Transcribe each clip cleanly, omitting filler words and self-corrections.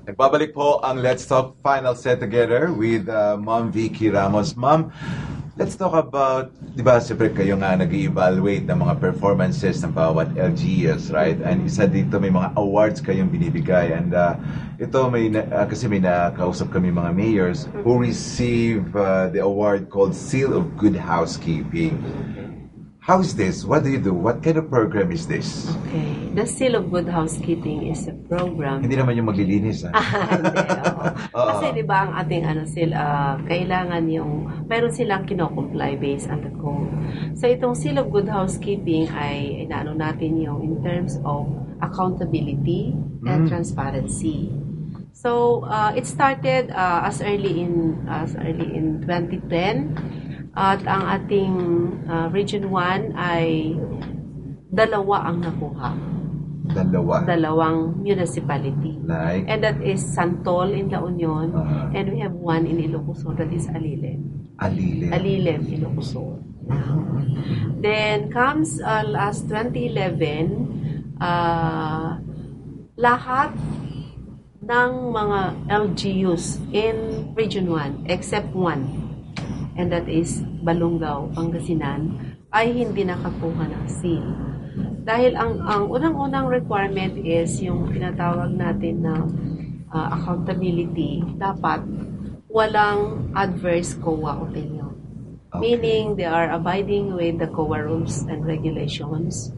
Nagbabalik po ang Let's Talk final set together with Ma'am Vicky Ramos. Ma'am, let's talk about, di ba, siyempre kayo nga nag-evaluate ng mga performances ng bawat LGUs, right? And isa dito may mga awards kayong binibigay. And ito kasi may nakausap kami mga mayors who receive the award called Seal of Good Housekeeping. How is this? What do you do? What kind of program is this? Okay. The Seal of Good Housekeeping is a program. Hindi naman yung maglilinis, ha? Hindi, oo. Kasi di ba ang ating kailangan mayroon silang kino-comply based on the code. So itong Seal of Good Housekeeping ay inaano natin yung in terms of accountability and transparency. So it started as early in 2010. At ang ating Region 1 ay dalawa ang nakuha. Dalawang municipality. Like? And that is Santol in La Union, and we have one in Ilocos, that is Alilen. Alilen, Ilocos. Then comes last 2011, lahat ng mga LGUs in Region 1 except one, and that is Balungaw, Pangasinan, ay hindi nakakuha ng seal. Dahil ang unang-unang requirement is yung tinatawag natin na accountability, dapat walang adverse COA opinion. Okay. Meaning they are abiding with the COA rules and regulations.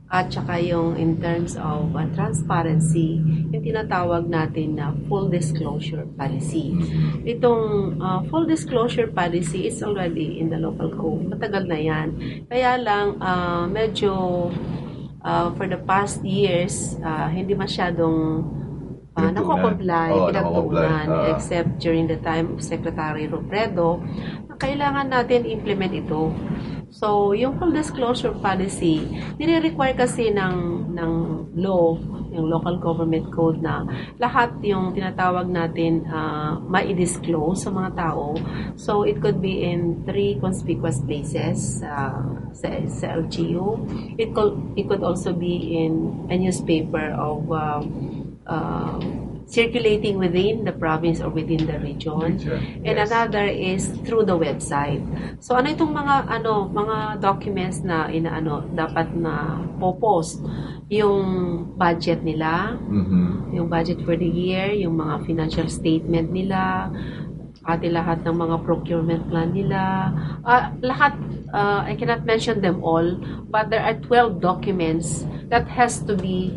At saka yung in terms of transparency, yung tinatawag natin na full disclosure policy. Itong full disclosure policy is already in the local code. Matagal na yan. Kaya lang, medyo for the past years, hindi masyadong nako-comply, pinagtuunan, except during the time of Secretary Robredo, kailangan natin implement ito. So, yung full disclosure policy, nire-require kasi ng law, yung local government code na lahat yung tinatawag natin ma-disclose sa mga tao. So, it could be in 3 conspicuous places sa LGU. It could also be in a newspaper of circulating within the province or within the region. And another is through the website. So ano itong mga documents na dapat na post, yung budget nila, yung budget for the year, yung mga financial statement nila, lahat ng mga procurement plan nila, lahat. I cannot mention them all, but there are 12 documents that has to be